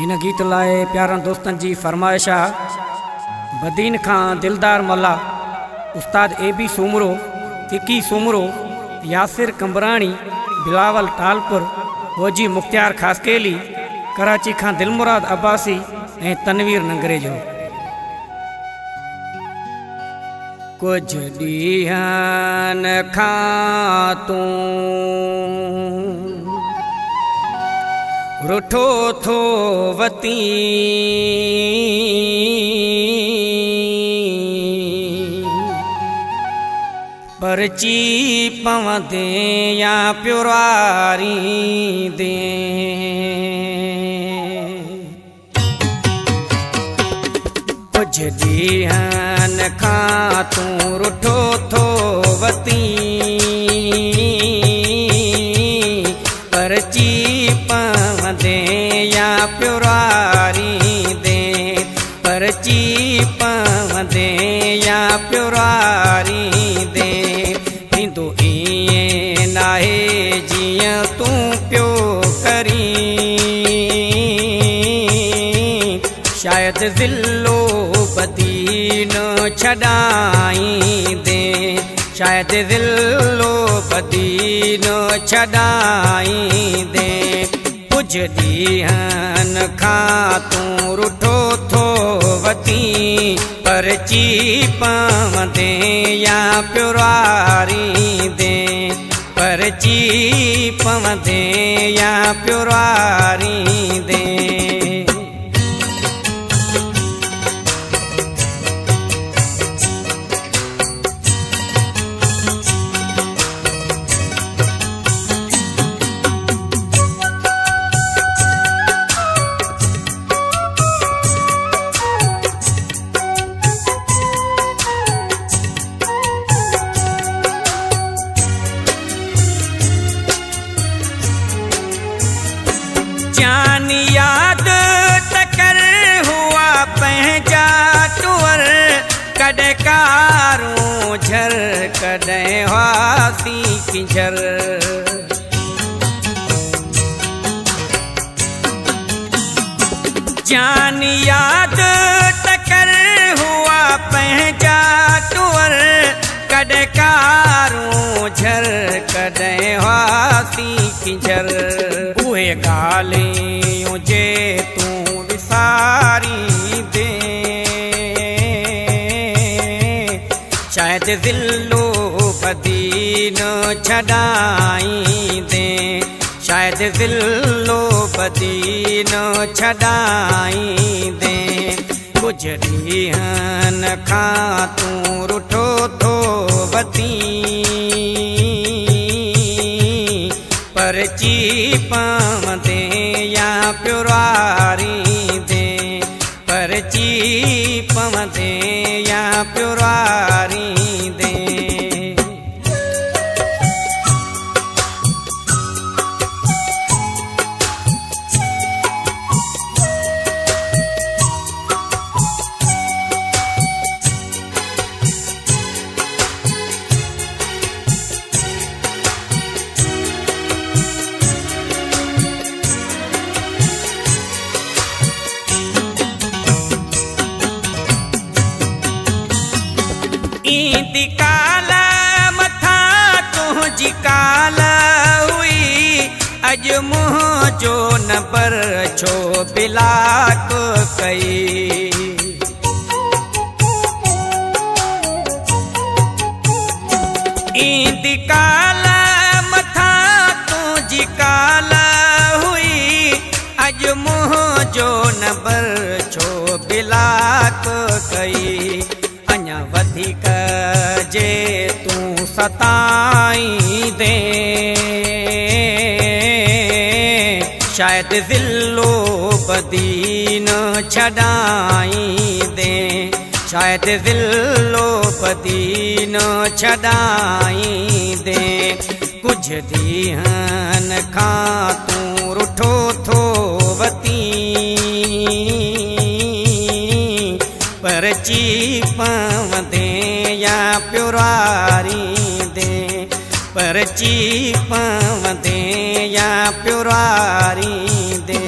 इन गीत लाए प्यारन दोस्तन जी फरमाइश आ बदीन खां दिलदार मल्ला, उस्ताद AB सूमरो, इकी सूमरो, यासिर कंबराणी, बिलावल टालपुर, होजी मुख्तियार खासकेली, कराची खां दिलमुराद अब्बासी ऐं तनवीर नंगरे जो। कुछ ॾींहन खां तूं रुठो थो वती, परची पवंदे या प्युरारी दे। कुछ ॾींहन खां तूं रुठो थो वती, परची पवंदे या प्युरारी दे, परची पवंदे या प्युरारी दे। थींदो ईअं नाहे जीअं तूं पियो करी, शायदि ज़िलो बदी न छॾाईंदे, शायदि ज़िलो बदी न छॾाईंदे। कुझ ॾींहन खां तूं रुठो थो वती, परची पवंदे या प्युरारी दे, परची पवंदे या प्युरारी दे। जान याद तकर हुआ पंहिंजा टुअर, कॾहिं कारूं झर कॾहिं हुआसी किंजर। जान याद तकर हुआ पंहिंजा टुअर, कॾहिं कारूं झर कॾहिं हुआसी किंजर। उहे ॻाल्हियूं जे तूं विसारी दे, शायदि ज़िलो बदी न छॾाईंदे, शायदि ज़िलो बदी न छॾाईंदे। कुझ ॾींहन खां तूं रुठो थो वती, परची पवंदे या प्युरारी दे, परची पवंदे या प्युरारी दे। ईंदी काल मथा तुंहिंजी काल हुई, अॼु मुंहिंजो नंबर छो ब्लॉक कई। ईंदी काल मथा तुंहिंजी काल हुई, अॼु मुंहिंजो नंबर छो ब्लॉक कई। अञा वधीक जे तूं सताईंदे, शायदि ज़िलो बदी न छॾाईंदे, शायदि ज़िलो बदी न छॾाईंदे। कुझ ॾींहन खां तूं रुठो थो वती, परची पवंदे या प्युरारी दे, परची पवंदे या प्युरारी दे।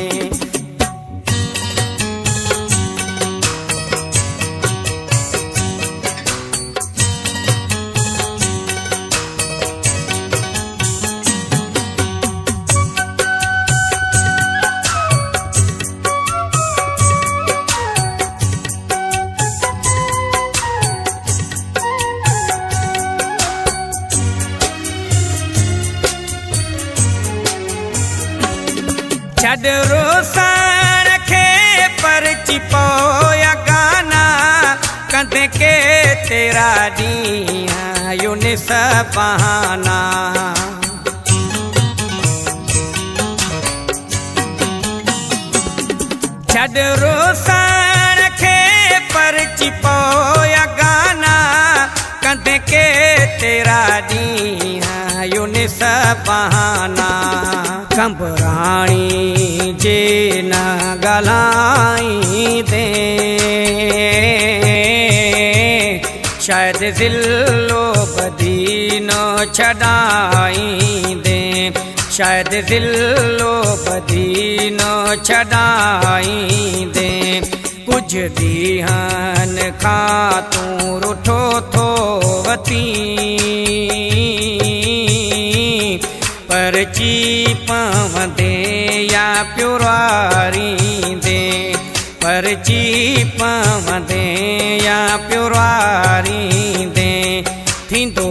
छॾ रोसण खे परची पोया गाना कंदे के तेरा ॾींहं यूनिस बहाना छॾ रोसण खे परची पोया गाना कंदे के तेरा ॾींहं यूनिस बहाना कंबराणी जे न ॻाल्हाईंदे शायदि ज़िलो बदी न छॾाईंदे शायदि ज़िलो बदी न छॾाईंदे कुझु ॾींहंनि खां तूं रुठो थो वती परची पवंदे या प्युरारींदे परची पवंदे या प्युरारींदे थींदो